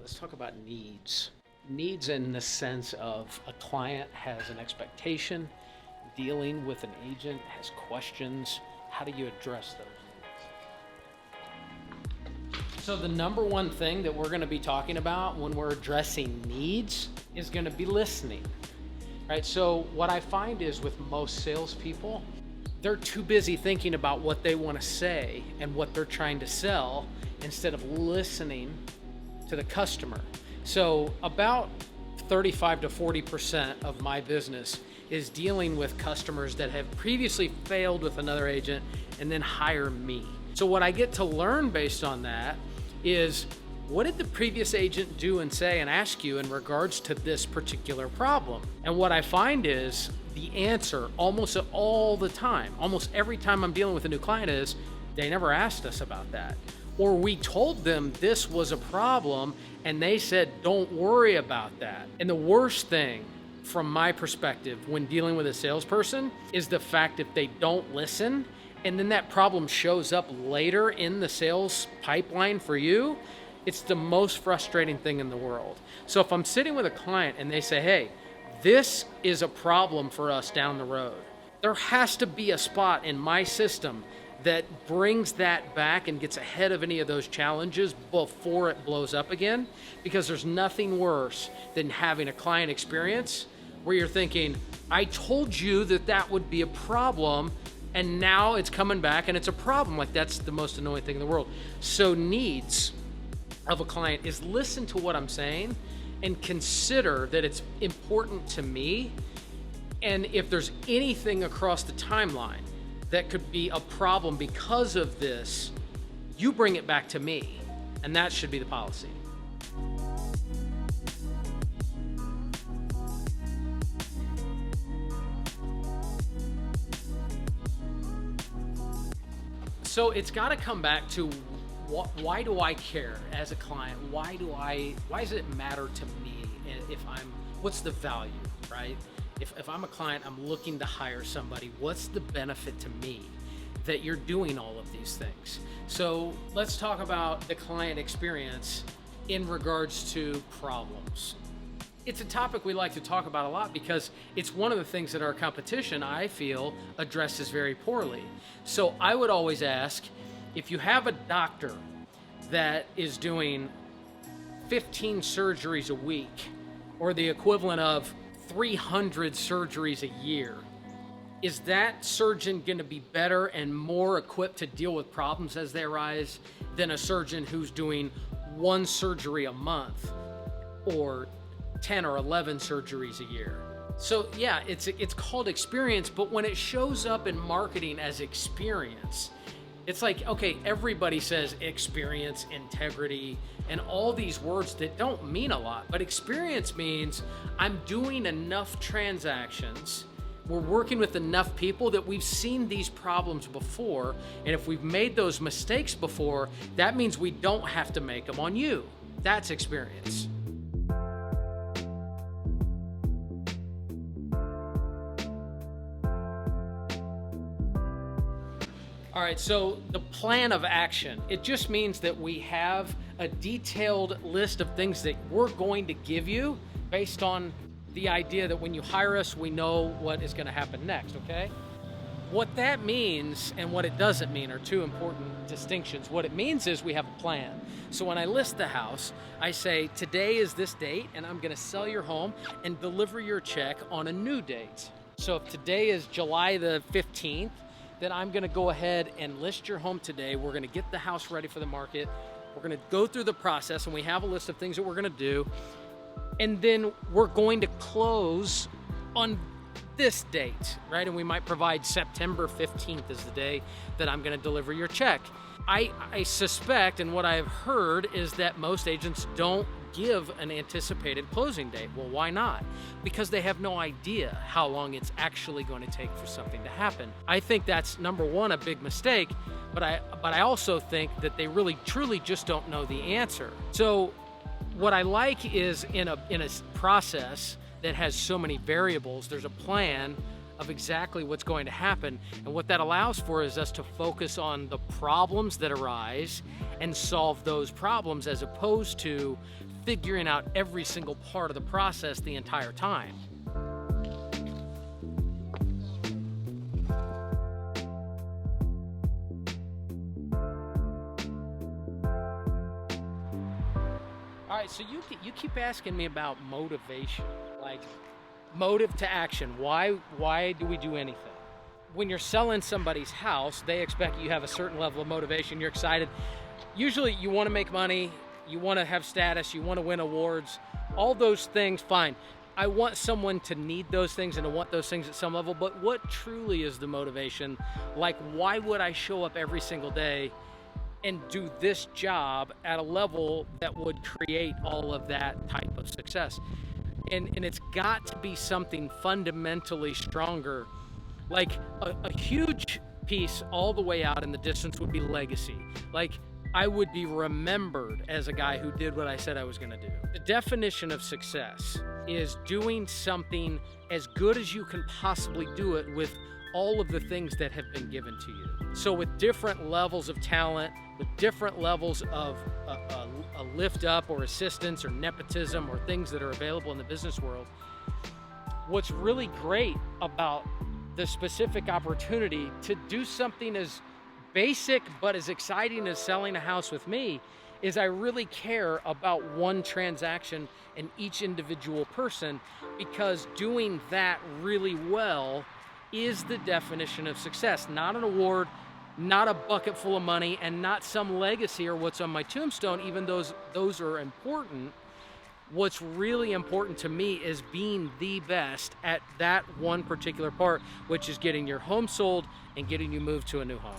Let's talk about needs. Needs in the sense of a client has an expectation, dealing with an agent has questions. How do you address those needs? So the number one thing that we're going to be talking about when we're addressing needs is going to be listening, right? So what I find is with most salespeople, they're too busy thinking about what they want to say and what they're trying to sell instead of listening to the customer. So about 35 to 40% of my business is dealing with customers that have previously failed with another agent and then hire me. So what I get to learn based on that is, what did the previous agent do and say and ask you in regards to this particular problem? And what I find is the answer almost all the time, almost every time I'm dealing with a new client, is they never asked us about that. Or we told them this was a problem and they said, don't worry about that. And the worst thing from my perspective when dealing with a salesperson is the fact if they don't listen and then that problem shows up later in the sales pipeline for you, it's the most frustrating thing in the world. So if I'm sitting with a client and they say, hey, this is a problem for us down the road, there has to be a spot in my system that brings that back and gets ahead of any of those challenges before it blows up again, because there's nothing worse than having a client experience where you're thinking, I told you that that would be a problem, and now it's coming back and it's a problem. Like, that's the most annoying thing in the world. So needs of a client is listen to what I'm saying and consider that it's important to me. And if there's anything across the timeline that could be a problem because of this, you bring it back to me. And that should be the policy. So it's got to come back to why do I care as a client? Why does it matter to me? And what's the value, right? If I'm a client, I'm looking to hire somebody, what's the benefit to me that you're doing all of these things? So let's talk about the client experience in regards to problems. It's a topic we like to talk about a lot because it's one of the things that our competition, I feel, addresses very poorly. So I would always ask, if you have a doctor that is doing 15 surgeries a week, or the equivalent of 300 surgeries a year, is that surgeon going to be better and more equipped to deal with problems as they arise than a surgeon who's doing one surgery a month or 10 or 11 surgeries a year? So yeah, it's called experience, but when it shows up in marketing as experience, it's like, okay, everybody says experience, integrity, and all these words that don't mean a lot, but experience means I'm doing enough transactions, we're working with enough people that we've seen these problems before, and if we've made those mistakes before, that means we don't have to make them on you. That's experience. All right, so the plan of action, it just means that we have a detailed list of things that we're going to give you based on the idea that when you hire us, we know what is going to happen next, okay? What that means and what it doesn't mean are two important distinctions. What it means is we have a plan. So when I list the house, I say, today is this date, and I'm going to sell your home and deliver your check on a new date. So if today is July the 15th, then I'm gonna go ahead and list your home today. We're gonna get the house ready for the market. We're gonna go through the process, and we have a list of things that we're gonna do. And then we're going to close on this date, right? And we might provide September 15th as the day that I'm gonna deliver your check. I suspect, and what I've heard, is that most agents don't give an anticipated closing date. Well, why not? Because they have no idea how long it's actually going to take for something to happen. I think that's, number one, a big mistake, but I also think that they really truly just don't know the answer. So what I like is in a process that has so many variables, there's a plan, of exactly what's going to happen. And what that allows for is us to focus on the problems that arise and solve those problems, as opposed to figuring out every single part of the process the entire time. All right, so you keep asking me about motivation, like motive to action. Why do we do anything? When you're selling somebody's house, they expect you have a certain level of motivation. You're excited. Usually you want to make money, you want to have status, you want to win awards, all those things, fine. I want someone to need those things and to want those things at some level, but what truly is the motivation? Like, why would I show up every single day and do this job at a level that would create all of that type of success? And it's got to be something fundamentally stronger. Like a huge piece all the way out in the distance would be legacy. Like, I would be remembered as a guy who did what I said I was going to do. The definition of success is doing something as good as you can possibly do it with all of the things that have been given to you. So with different levels of talent, with different levels of a lift up or assistance or nepotism or things that are available in the business world, what's really great about the specific opportunity to do something as basic but as exciting as selling a house with me is I really care about one transaction and each individual person, because doing that really well is the definition of success. Not an award, not a bucket full of money, and not some legacy or what's on my tombstone, even those are important. What's really important to me is being the best at that one particular part, which is getting your home sold and getting you moved to a new home.